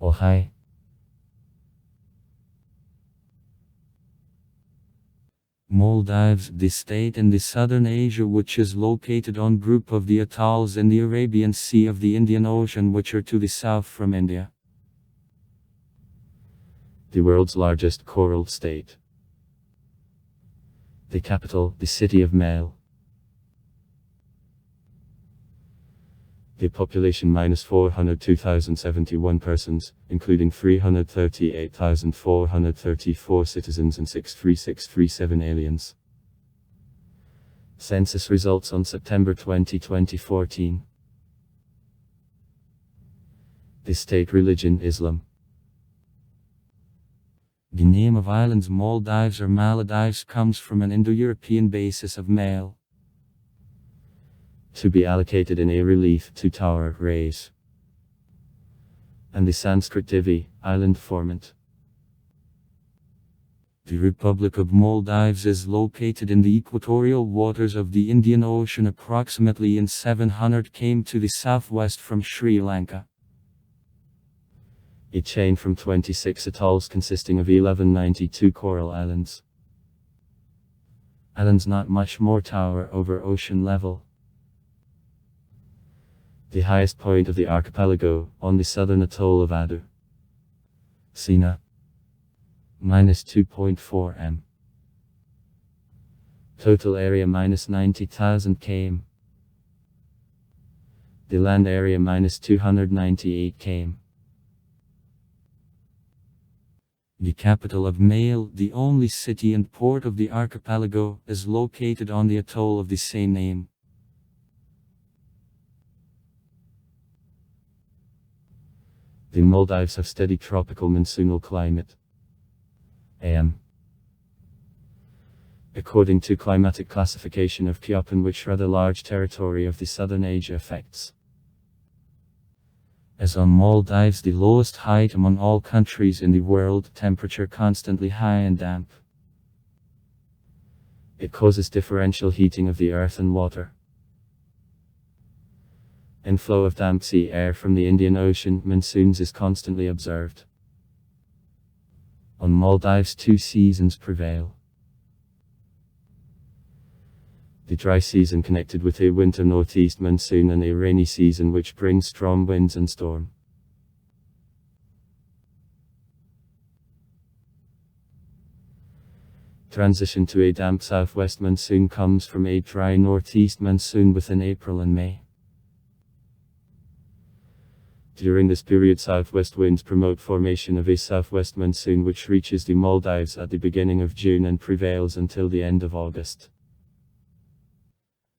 Oh hi. Maldives, the state in the southern Asia which is located on group of the atolls in the Arabian Sea of the Indian Ocean which are to the south from India. The world's largest coral state. The capital, the city of Male. The population -402,071 persons, including 338,434 citizens and 63637 aliens. Census results on September 20, 2014. The state religion Islam. The name of islands Maldives or Maldives comes from an Indo-European basis of male. To be allocated in a relief to tower raise. And the Sanskrit Divi, island formant. The Republic of Maldives is located in the equatorial waters of the Indian Ocean approximately in 700 km to the southwest from Sri Lanka. A chain from 26 atolls consisting of 1192 coral islands. Islands not much more tower over ocean level. The highest point of the archipelago, on the southern atoll of Adu. Sina. -2.4 m. Total area -90,000 km. The land area -298 km. The capital of Male, the only city and port of the archipelago, is located on the atoll of the same name. The Maldives have steady tropical monsoonal climate. AM. According to climatic classification of Köppen, which rather large territory of the southern Asia affects. As on Maldives, the lowest height among all countries in the world, temperature constantly high and damp. It causes differential heating of the earth and water. Inflow of damp sea air from the Indian Ocean, monsoons is constantly observed. On Maldives 2 seasons prevail. The dry season connected with a winter northeast monsoon and a rainy season which brings strong winds and storm. Transition to a damp southwest monsoon comes from a dry northeast monsoon within April and May. During this period, southwest winds promote formation of a southwest monsoon which reaches the Maldives at the beginning of June and prevails until the end of August.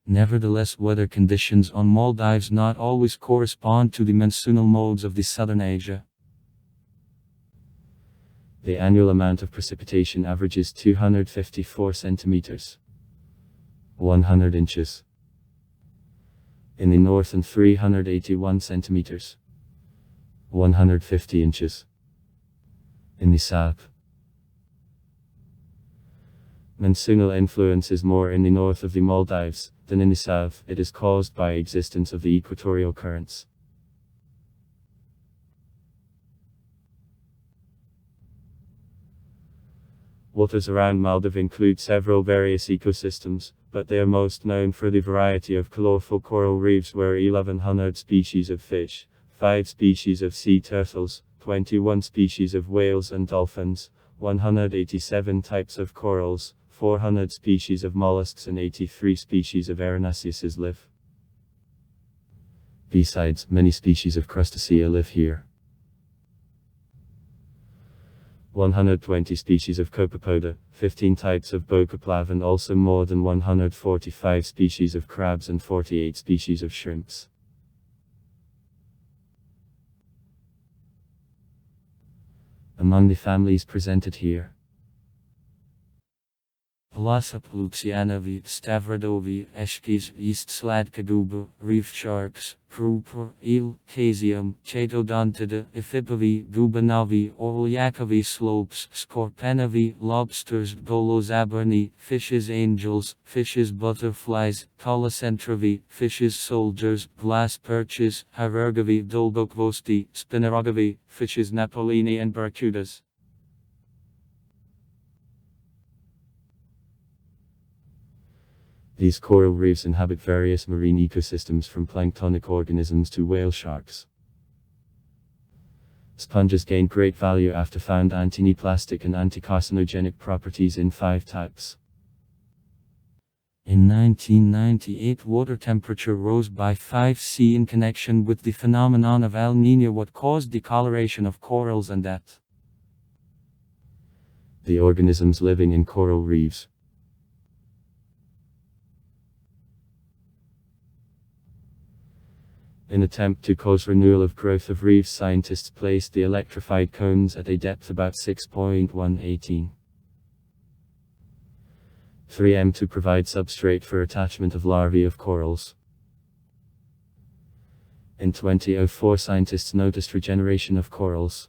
Nevertheless, weather conditions on Maldives not always correspond to the monsoonal modes of the southern Asia. The annual amount of precipitation averages 254 centimeters, 100 inches. In the north and 381 centimeters, 150 inches. In the south. Monsoonal influence is more in the north of the Maldives than in the south. It is caused by existence of the equatorial currents. Waters around Maldives include several various ecosystems, but they are most known for the variety of colorful coral reefs where 1100 species of fish, 5 species of sea turtles, 21 species of whales and dolphins, 187 types of corals, 400 species of mollusks and 83 species of erinaceus live. Besides, many species of crustacea live here. 120 species of copepoda, 15 types of bocoplav and also more than 145 species of crabs and 48 species of shrimps. Among the families presented here, Velociplucianovi, Stavrodovi, Eshkis, East Sladkaguba, reef sharks, Krupor, eel, Casium, Chatodontida, Ephipovi, Gubanovi, Olyakovi slopes, Scorpenovi, lobsters, Golozaberni, fishes angels, fishes butterflies, Colocentrovi, fishes soldiers, glass perches, Hierargovi, Dolgokvosti, Spinarogovi, fishes Napolini and Barracudas. These coral reefs inhabit various marine ecosystems from planktonic organisms to whale sharks. Sponges gain great value after found antineoplastic and anticarcinogenic properties in 5 types. In 1998, water temperature rose by 5°C in connection with the phenomenon of El Niño, what caused decoloration of corals and death. The organisms living in coral reefs. In attempt to cause renewal of growth of reefs, scientists placed the electrified cones at a depth about 6.118 3 m to provide substrate for attachment of larvae of corals. In 2004, scientists noticed regeneration of corals.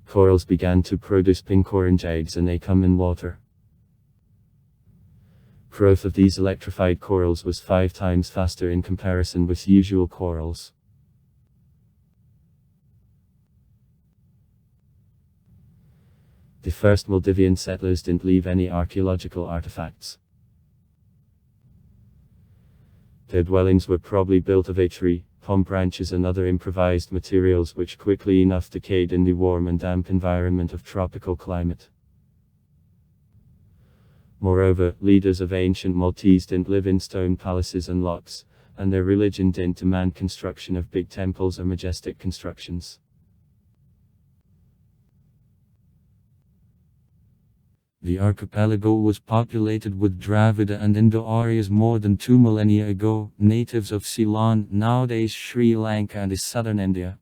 Corals began to produce pink-orange eggs and they come in water. Growth of these electrified corals was 5 times faster in comparison with usual corals. The first Maldivian settlers didn't leave any archaeological artifacts. Their dwellings were probably built of a tree, palm branches and other improvised materials which quickly enough decayed in the warm and damp environment of tropical climate. Moreover, leaders of ancient Maltese didn't live in stone palaces and locks, and their religion didn't demand construction of big temples or majestic constructions. The archipelago was populated with Dravida and Indo-Aryas more than 2 millennia ago, natives of Ceylon, nowadays Sri Lanka and southern India.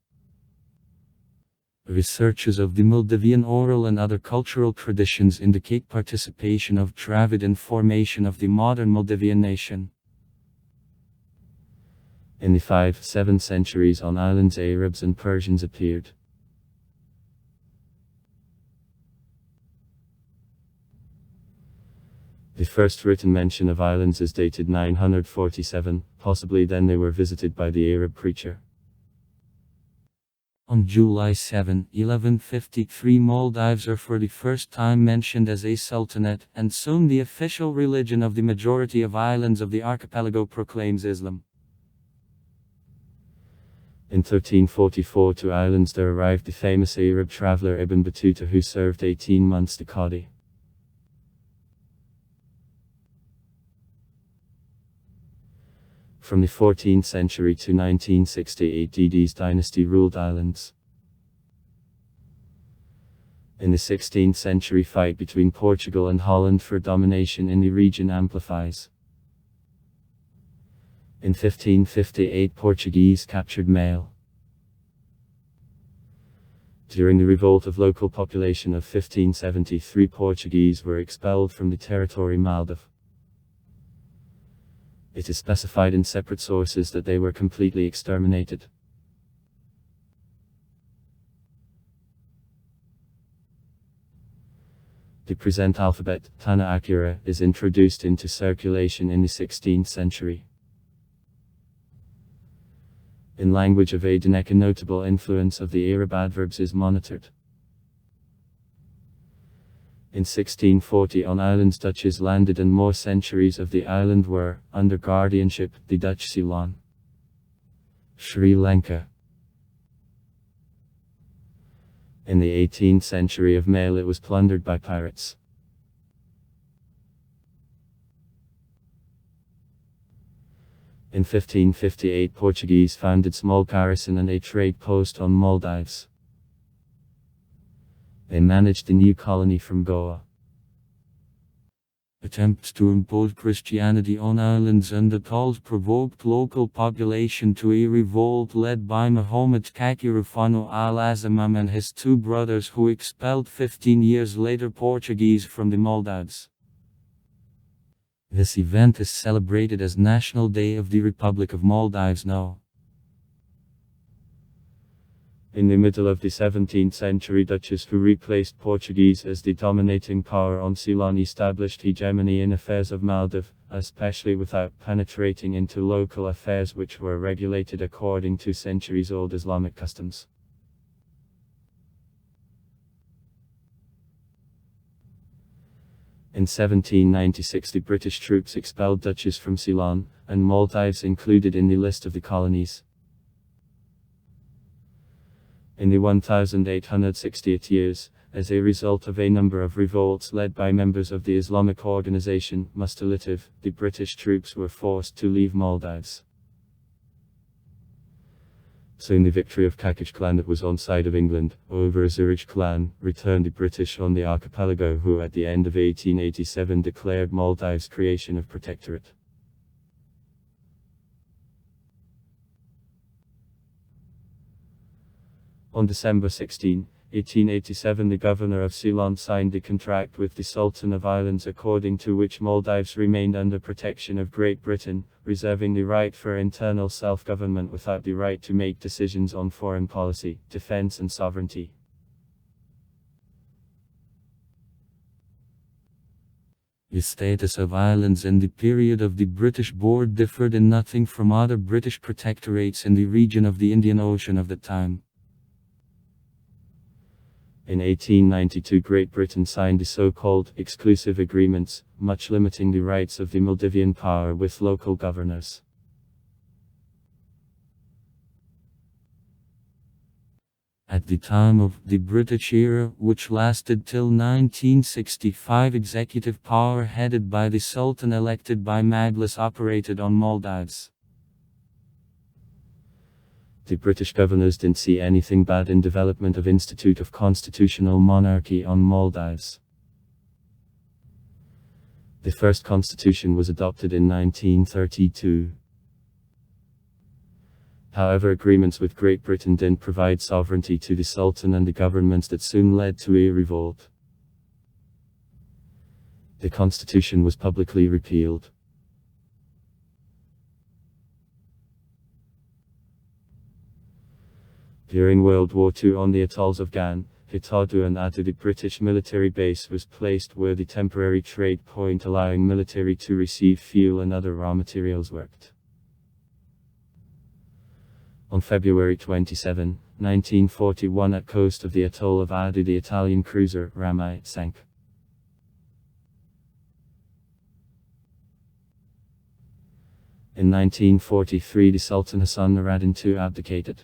Researches of the Maldivian oral and other cultural traditions indicate participation of Dravid in formation of the modern Maldivian nation. In the 5th-7th centuries on islands Arabs and Persians appeared. The first written mention of islands is dated 947, possibly then they were visited by the Arab preacher. On July 7, 1153, Maldives are for the first time mentioned as a sultanate, and soon the official religion of the majority of islands of the archipelago proclaims Islam. In 1344 to islands there arrived the famous Arab traveller Ibn Battuta, who served 18 months the Qadi. From the 14th century to 1968, Didi's dynasty ruled islands. In the 16th century, fight between Portugal and Holland for domination in the region amplifies. In 1558, Portuguese captured Mail. During the revolt of local population of 1573, Portuguese were expelled from the territory Maldives. It is specified in separate sources that they were completely exterminated. The present alphabet, Tana Akura, is introduced into circulation in the 16th century. In language of Adeneka, notable influence of the Arab adverbs is monitored. In 1640 on islands Dutches landed and more centuries of the island were, under guardianship, the Dutch Ceylon. Sri Lanka. In the 18th century of Mail it was plundered by pirates. In 1558 Portuguese founded small garrison and a trade post on Maldives. They managed the new colony from Goa. Attempts to impose Christianity on islands and atolls provoked local population to a revolt led by Muhammad Kaki Rufano al-Azamam and his two brothers, who expelled 15 years later Portuguese from the Maldives. This event is celebrated as National Day of the Republic of Maldives now. In the middle of the 17th century, Dutches who replaced Portuguese as the dominating power on Ceylon established hegemony in affairs of Maldives, especially without penetrating into local affairs which were regulated according to centuries-old Islamic customs. In 1796 the British troops expelled Dutches from Ceylon, and Maldives included in the list of the colonies. In the 1868 years, as a result of a number of revolts led by members of the Islamic organization Mustalitiv, the British troops were forced to leave Maldives. Soon the victory of Kakish clan, that was on side of England, over Azurich clan, returned the British on the archipelago, who at the end of 1887 declared Maldives' creation of protectorate. On December 16, 1887 the governor of Ceylon signed the contract with the Sultan of Islands, according to which Maldives remained under protection of Great Britain, reserving the right for internal self-government without the right to make decisions on foreign policy, defense and sovereignty. The status of islands in the period of the British Board differed in nothing from other British protectorates in the region of the Indian Ocean of the time. In 1892 Great Britain signed the so-called exclusive agreements, much limiting the rights of the Maldivian power with local governors. At the time of the British era, which lasted till 1965, executive power headed by the Sultan elected by Majlis operated on Maldives. The British governors didn't see anything bad in development of institute of constitutional monarchy on Maldives. The first constitution was adopted in 1932. However, agreements with Great Britain didn't provide sovereignty to the Sultan and the governments, that soon led to a revolt. The constitution was publicly repealed. During World War II on the atolls of Gan, Hitadu and Adu, the British military base was placed where the temporary trade point allowing military to receive fuel and other raw materials worked. On February 27, 1941 at coast of the atoll of Adu the Italian cruiser Ramai sank. In 1943 the Sultan Hassan Nuruddin II abdicated.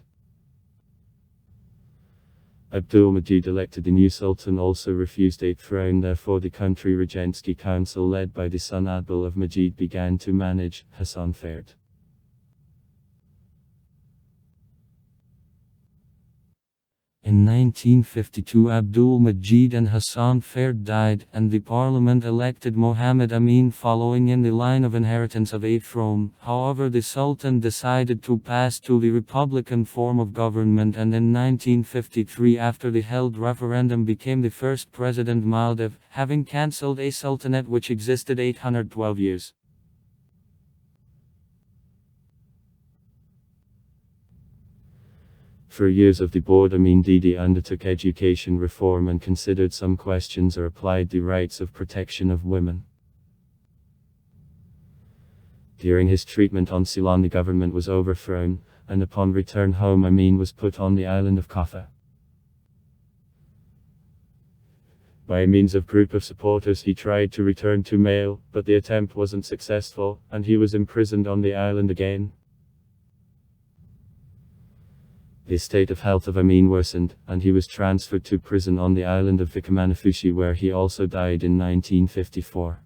Abdul Majid, elected the new Sultan, also refused a throne, therefore the country Regentsky Council led by the son Abdul of Majid began to manage. Hassan fared. In 1952 Abdul Majid and Hassan Farid died, and the parliament elected Mohammed Amin following in the line of inheritance of a throne. However, the Sultan decided to pass to the republican form of government, and in 1953 after the held referendum became the first president Maldives, having cancelled a sultanate which existed 812 years. For years of the board, Amin Didi undertook education reform and considered some questions or applied the rights of protection of women. During his treatment on Ceylon the government was overthrown, and upon return home Amin was put on the island of Kaffa. By means of group of supporters he tried to return to Male, but the attempt wasn't successful, and he was imprisoned on the island again. The state of health of Amin worsened, and he was transferred to prison on the island of Vikamanafushi, where he also died in 1954.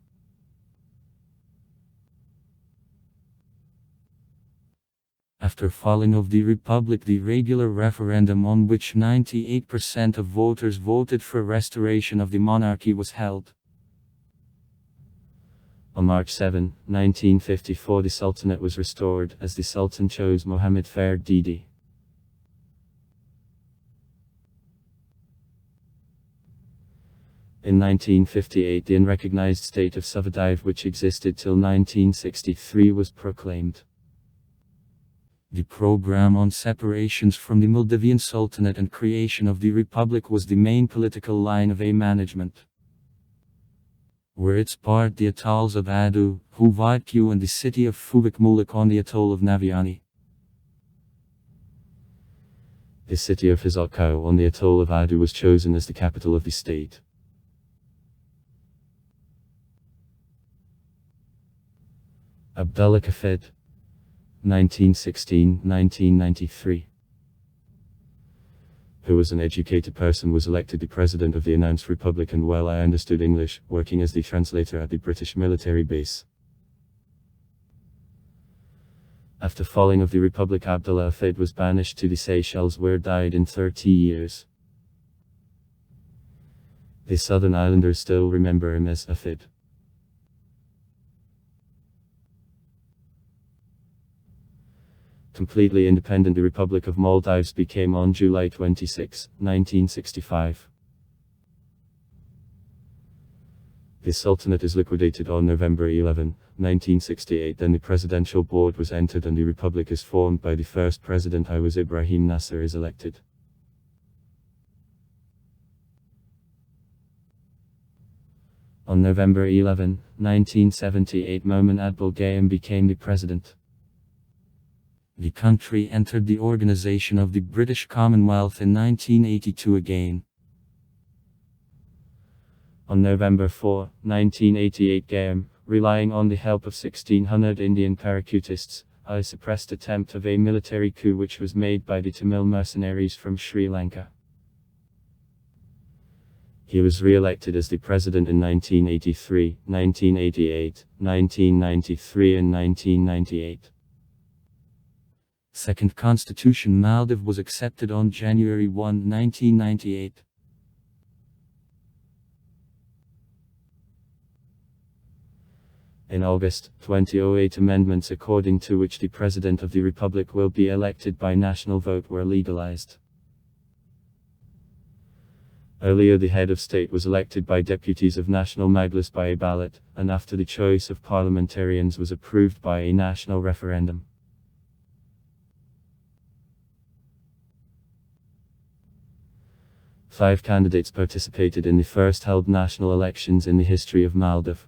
After falling of the Republic, the regular referendum on which 98% of voters voted for restoration of the monarchy was held. On March 7, 1954, the Sultanate was restored, as the Sultan chose Mohammed Fard Didi. In 1958, the unrecognized state of Suvadive, which existed till 1963, was proclaimed. The program on separations from the Maldivian Sultanate and creation of the Republic was the main political line of a management. Were its part the atolls of Adu, Huvadku and the city of Fuvik Muluk on the atoll of Naviani. The city of Hizalkau on the atoll of Adu was chosen as the capital of the state. Abdullah Kafed, 1916-1993. Who was an educated person, was elected the president of the announced republic and well I understood English, working as the translator at the British military base. After falling of the republic, Abdullah Kafed was banished to the Seychelles, where died in 30 years. The southern islanders still remember him as Kafed. Completely independent, the Republic of Maldives became on July 26, 1965. The Sultanate is liquidated on November 11, 1968. Then the Presidential Board was entered and the Republic is formed by the first President, who was Ibrahim Nasser, is elected. On November 11, 1978, Momin Abdul became the President. The country entered the Organization of the British Commonwealth in 1982 again. On November 4, 1988, Gayam, relying on the help of 1,600 Indian parachutists, suppressed attempt of a military coup which was made by the Tamil mercenaries from Sri Lanka. He was re-elected as the president in 1983, 1988, 1993 and 1998. Second Constitution Maldives was accepted on January 1, 1998. In August 2008, amendments according to which the President of the Republic will be elected by national vote were legalized. Earlier, the head of state was elected by deputies of National Majlis by a ballot, and after the choice of parliamentarians was approved by a national referendum. Five candidates participated in the first held national elections in the history of Maldives.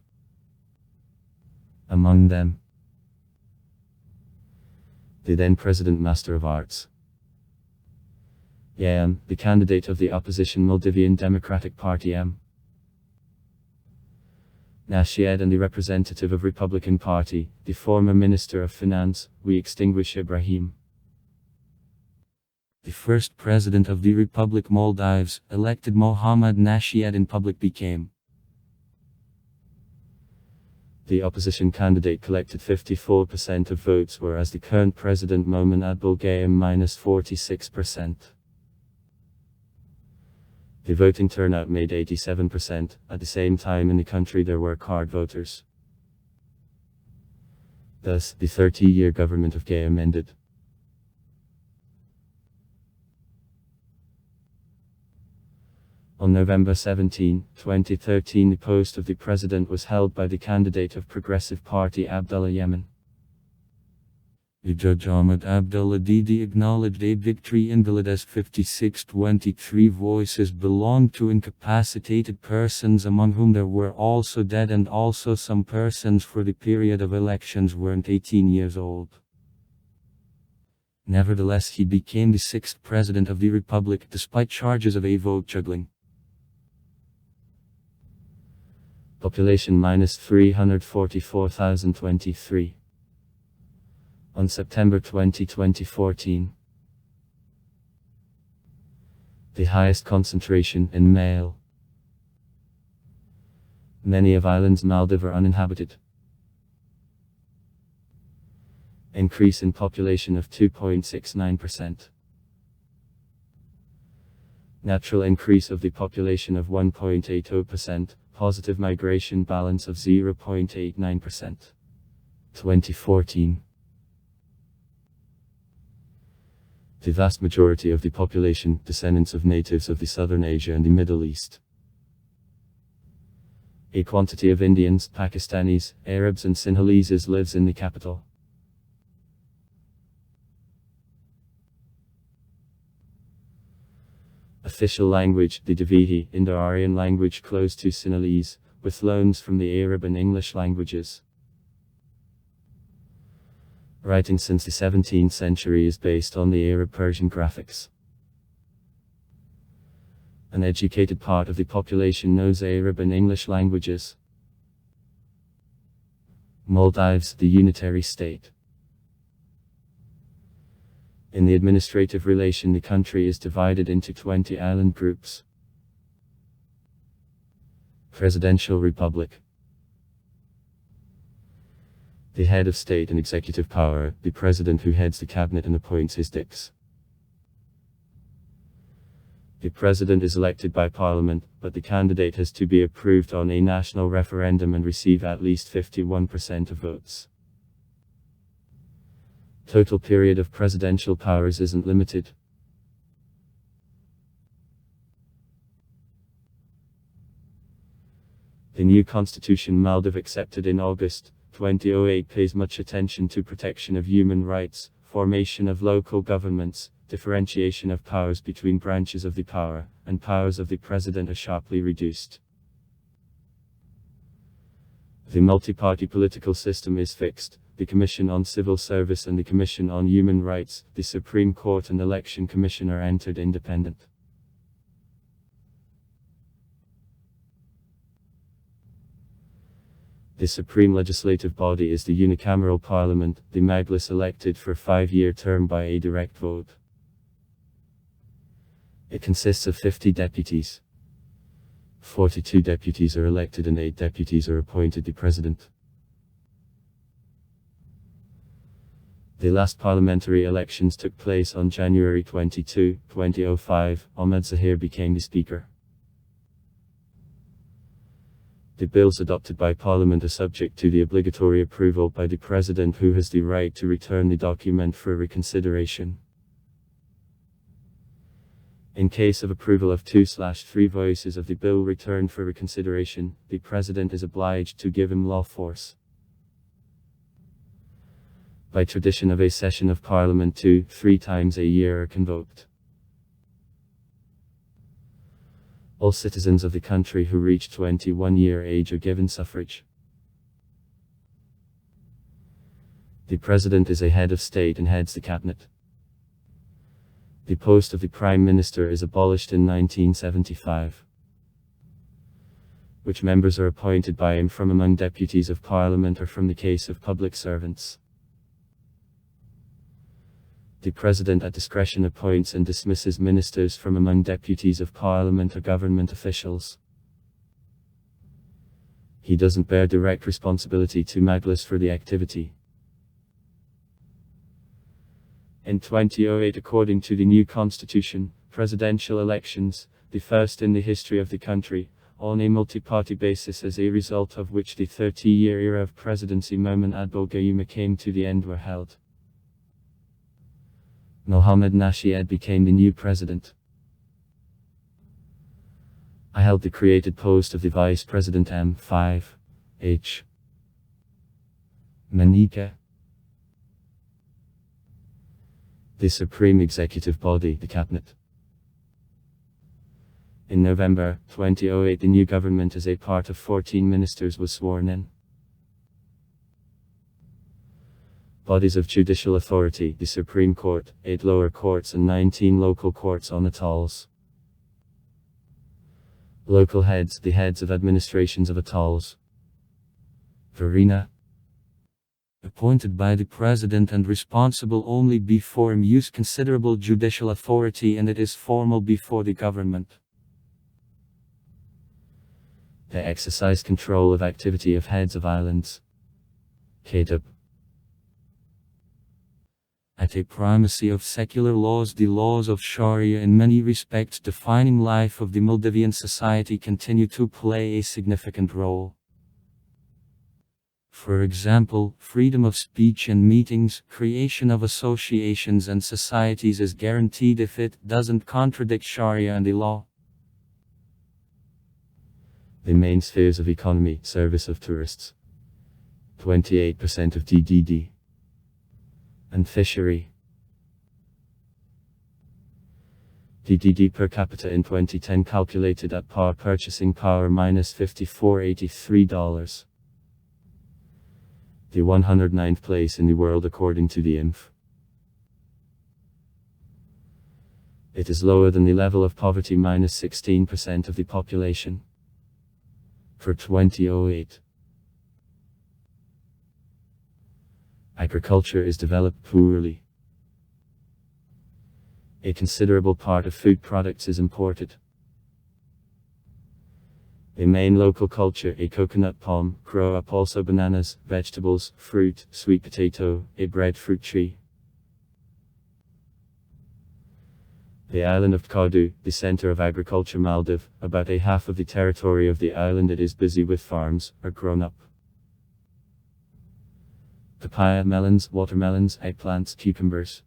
Among them, the then President Master of Arts, Yam, the candidate of the opposition Maldivian Democratic Party M. Nasheed, and the representative of Republican Party, the former Minister of Finance, we extinguish Ibrahim. The first President of the Republic Maldives, elected Mohammad Nasheed in public, became. The opposition candidate collected 54% of votes, whereas the current President Momin Abdul minus 46%. The voting turnout made 87%. At the same time in the country there were card voters. Thus, the 30-year government of Gayam ended. On November 17, 2013, the post of the president was held by the candidate of Progressive Party Abdullah Yemen. The Judge Ahmed Abdullah Didi acknowledged a victory invalid as 56-23 voices belonged to incapacitated persons, among whom there were also dead, and also some persons for the period of elections weren't 18 years old. Nevertheless, he became the sixth president of the Republic despite charges of a vote juggling. Population minus 344,023. On September 20, 2014. The highest concentration in male. Many of islands Maldives are uninhabited. Increase in population of 2.69%. Natural increase of the population of 1.80%. positive migration balance of 0.89%. 2014. The vast majority of the population, descendants of natives of the Southern Asia and the Middle East. A quantity of Indians, Pakistanis, Arabs and Sinhalese lives in the capital. Official language, the Dravidian Indo-Aryan language close to Sinhalese, with loans from the Arab and English languages. Writing since the 17th century is based on the Arab-Persian graphics. An educated part of the population knows Arab and English languages. Maldives, the unitary state. In the administrative relation, the country is divided into 20 island groups. Presidential Republic. The head of state and executive power, the president who heads the cabinet and appoints his dicks. The president is elected by parliament, but the candidate has to be approved on a national referendum and receive at least 51% of votes. Total period of presidential powers isn't limited. The new constitution Maldives accepted in August 2008 pays much attention to protection of human rights, formation of local governments, differentiation of powers between branches of the power, and powers of the president are sharply reduced. The multi-party political system is fixed, the Commission on Civil Service and the Commission on Human Rights, the Supreme Court and Election Commission are entered independent. The supreme legislative body is the unicameral parliament, the Majlis elected for a 5-year term by a direct vote. It consists of 50 deputies. 42 deputies are elected and 8 deputies are appointed the president. The last parliamentary elections took place on January 22, 2005. Ahmed Zahir became the speaker. The bills adopted by Parliament are subject to the obligatory approval by the President, who has the right to return the document for reconsideration. In case of approval of 2/3 voices of the bill returned for reconsideration, the President is obliged to give him law force. By tradition of a session of Parliament 2-3 times a year are convoked. All citizens of the country who reach 21-year age are given suffrage. The President is a head of state and heads the cabinet. The post of the Prime Minister is abolished in 1975. Which members are appointed by him from among deputies of Parliament or from the case of public servants. The President at discretion appoints and dismisses ministers from among deputies of Parliament or government officials. He doesn't bear direct responsibility to Majlis for the activity. In 2008, according to the new constitution, presidential elections, the first in the history of the country, on a multi-party basis as a result of which the 30-year era of presidency Momen Adbol Gayooma came to the end, were held. Mohamed Nasheed became the new president. I held the created post of the vice president M5. H. Manika. The supreme executive body, the cabinet. In November 2008, the new government as a part of 14 ministers was sworn in. Bodies of judicial authority, the Supreme Court, 8 lower courts and 19 local courts on atolls. Local heads, the heads of administrations of atolls. Verena. Appointed by the President and responsible only before him, use considerable judicial authority, and it is formal before the government. They exercise control of activity of heads of islands. Katub. At a primacy of secular laws, the laws of Sharia in many respects defining life of the Maldivian society continue to play a significant role. For example, freedom of speech and meetings, creation of associations and societies is guaranteed if it doesn't contradict Sharia and the law. The main spheres of economy: service of tourists, 28% of GDP, and fishery. GDP per capita in 2010 calculated at par purchasing power minus $54.83. The 109th place in the world according to the IMF. It is lower than the level of poverty minus 16% of the population. For 2008. Agriculture is developed poorly. A considerable part of food products is imported. A main local culture, a coconut palm, grow up also bananas, vegetables, fruit, sweet potato, a breadfruit tree. The island of Kadu, the center of agriculture Maldives, about a half of the territory of the island it is busy with farms, are grown up. Papaya, melons, watermelons, eggplants, cucumbers.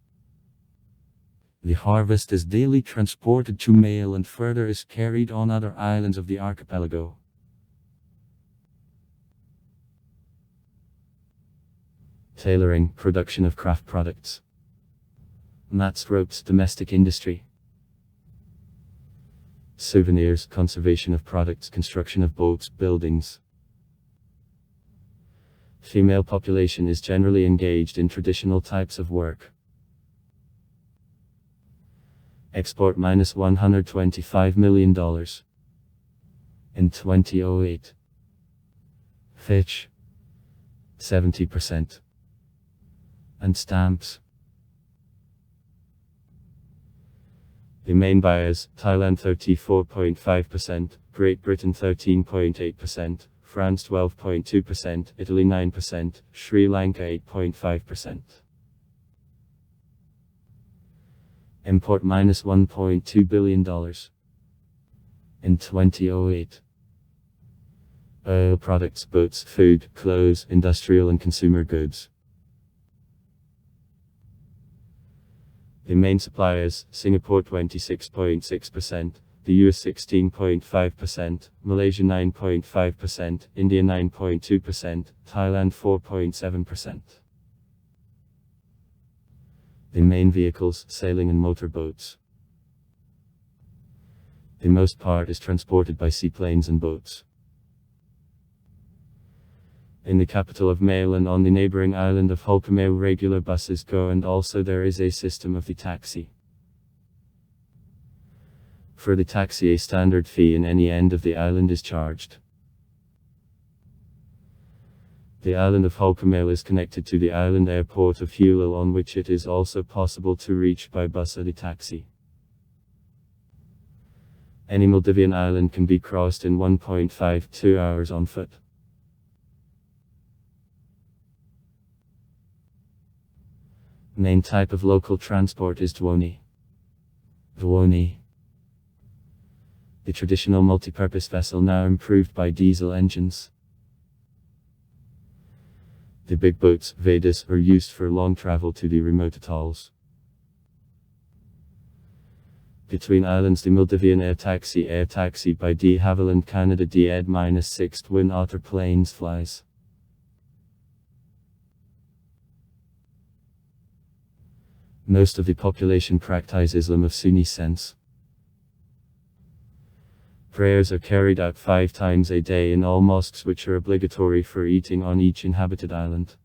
The harvest is daily transported to Mail and further is carried on other islands of the archipelago. Tailoring, production of craft products. Mats, ropes, domestic industry. Souvenirs, conservation of products, construction of boats, buildings. Female population is generally engaged in traditional types of work. Export minus $125 million in 2008. Fish 70%. And stamps. The main buyers: Thailand 34.5%, Great Britain 13.8%, France 12.2%, Italy 9%, Sri Lanka 8.5%. Import minus $1.2 billion in 2008. Oil products, boats, food, clothes, industrial and consumer goods. The main suppliers: Singapore 26.6%, the US 16.5%, Malaysia 9.5%, India 9.2%, Thailand 4.7%. The main vehicles: sailing and motorboats. The most part is transported by seaplanes and boats. In the capital of Mail and on the neighboring island of Hulkamale regular buses go, and also there is a system of the taxi. For the taxi a standard fee in any end of the island is charged. The island of Hulkamale is connected to the island airport of Hulal, on which it is also possible to reach by bus or the taxi. Any Maldivian island can be crossed in 1.52 hours on foot. Main type of local transport is Dwoni. Dwoni. The traditional multi-purpose vessel now improved by diesel engines. The big boats, Vedas, are used for long travel to the remote atolls. Between islands the Maldivian air taxi by de Havilland Canada de Ed-6 Twin Otter planes flies. Most of the population practice Islam of Sunni sense. Prayers are carried out 5 times a day in all mosques, which are obligatory for eating on each inhabited island.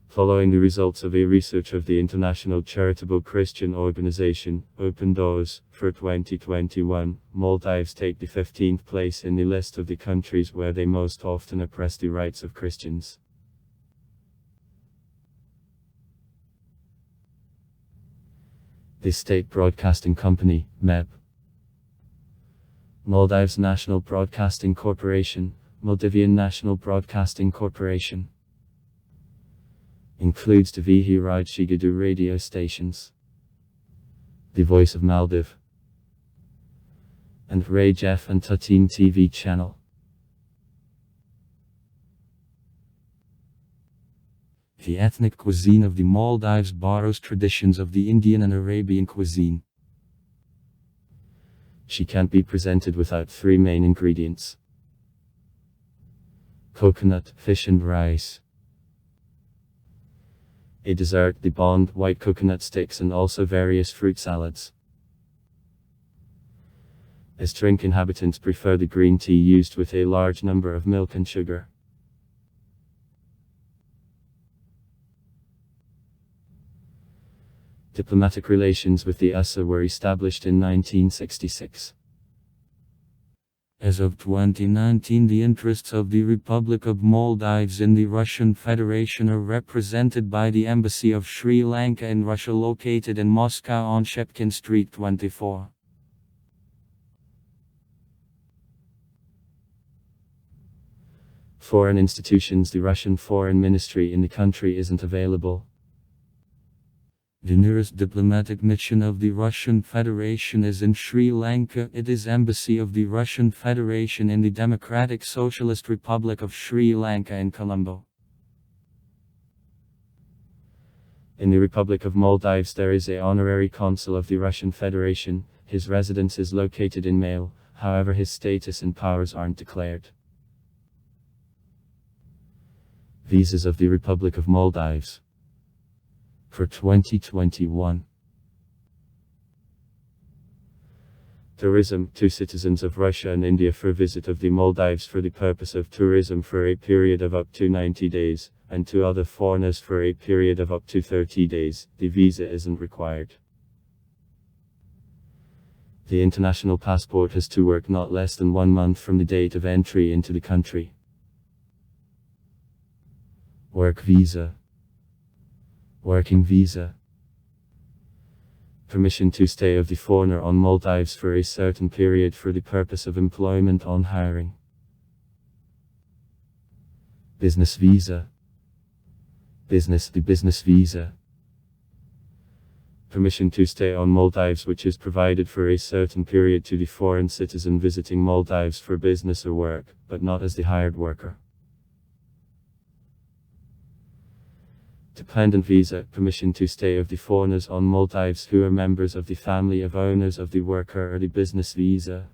Following the results of a research of the international charitable Christian organization, Open Doors, for 2021, Maldives take the 15th place in the list of the countries where they most often oppress the rights of Christians. The State Broadcasting Company, MEB. Maldives National Broadcasting Corporation, Maldivian National Broadcasting Corporation. Includes Tvihi Rajshigadu radio stations, The Voice of Maldives, and Raj F and Tatin TV channel. The ethnic cuisine of the Maldives borrows traditions of the Indian and Arabian cuisine. She can't be presented without three main ingredients: coconut, fish and rice. A dessert, the bond, white coconut sticks and also various fruit salads. As drink, inhabitants prefer the green tea used with a large number of milk and sugar. Diplomatic relations with the USA were established in 1966. As of 2019, the interests of the Republic of Maldives in the Russian Federation are represented by the Embassy of Sri Lanka in Russia, located in Moscow on Shepkin Street 24. Foreign institutions: the Russian Foreign Ministry in the country isn't available. The nearest diplomatic mission of the Russian Federation is in Sri Lanka. It is Embassy of the Russian Federation in the Democratic Socialist Republic of Sri Lanka in Colombo. In the Republic of Maldives there is an honorary consul of the Russian Federation. His residence is located in Male, however his status and powers aren't declared. Visas of the Republic of Maldives for 2021. Tourism: 2 citizens of Russia and India for visit of the Maldives for the purpose of tourism for a period of up to 90 days, and 2 other foreigners for a period of up to 30 days. The visa isn't required. The international passport has to work not less than 1 month from the date of entry into the country. Work visa. Working visa. Permission to stay of the foreigner on Maldives for a certain period for the purpose of employment on hiring. Business visa. The business visa. Permission to stay on Maldives which is provided for a certain period to the foreign citizen visiting Maldives for business or work, but not as the hired worker. Dependent visa. Permission to stay of the foreigners on Maldives who are members of the family of owners of the worker or the business visa.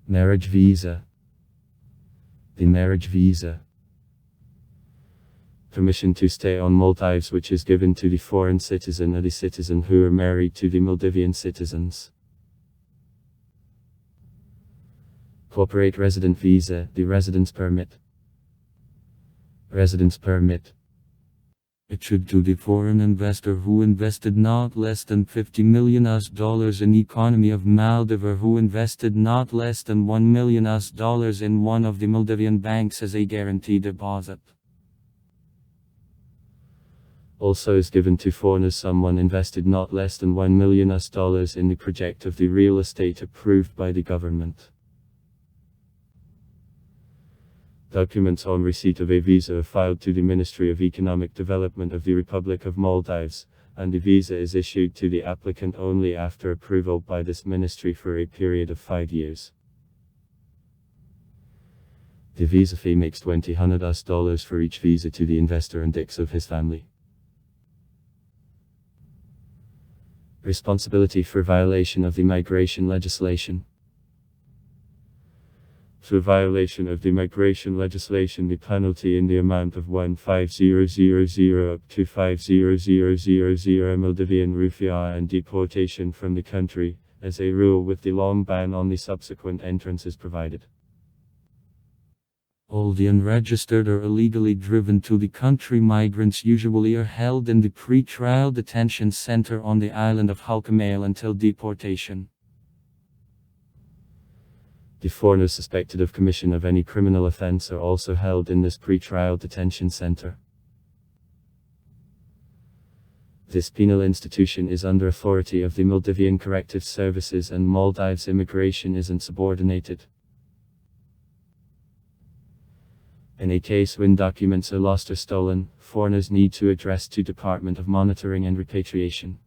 Marriage visa. The marriage visa. Permission to stay on Maldives which is given to the foreign citizen or the citizen who are married to the Maldivian citizens. Corporate resident visa. The residence permit. Residence permit. Issued to the foreign investor who invested not less than $50 million in economy of Maldives, or who invested not less than $1 million in one of the Maldivian banks as a guarantee deposit. Also is given to foreigners someone invested not less than $1 million in the project of the real estate approved by the government. Documents on receipt of a visa are filed to the Ministry of Economic Development of the Republic of Maldives, and the visa is issued to the applicant only after approval by this ministry for a period of 5 years. The visa fee makes $200 for each visa to the investor and Dix of his family. Responsibility for violation of the migration legislation. For violation of the migration legislation, the penalty in the amount of 15,000 up to 50,000 Maldivian rupiah and deportation from the country, as a rule, with the long ban on the subsequent entrances provided. All the unregistered or illegally driven to the country migrants usually are held in the pre-trial detention center on the island of Halkamail until deportation. The foreigners suspected of commission of any criminal offense are also held in this pre-trial detention center. This penal institution is under authority of the Maldivian Corrective Services, and Maldives immigration isn't subordinated. In a case when documents are lost or stolen, foreigners need to address to Department of Monitoring and Repatriation.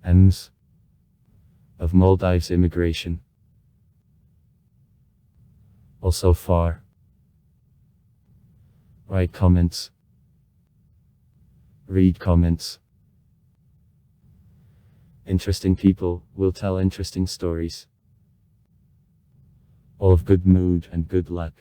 Ends of Maldives immigration. Also far. Write comments. Read comments. Interesting people will tell interesting stories. All of good mood and good luck.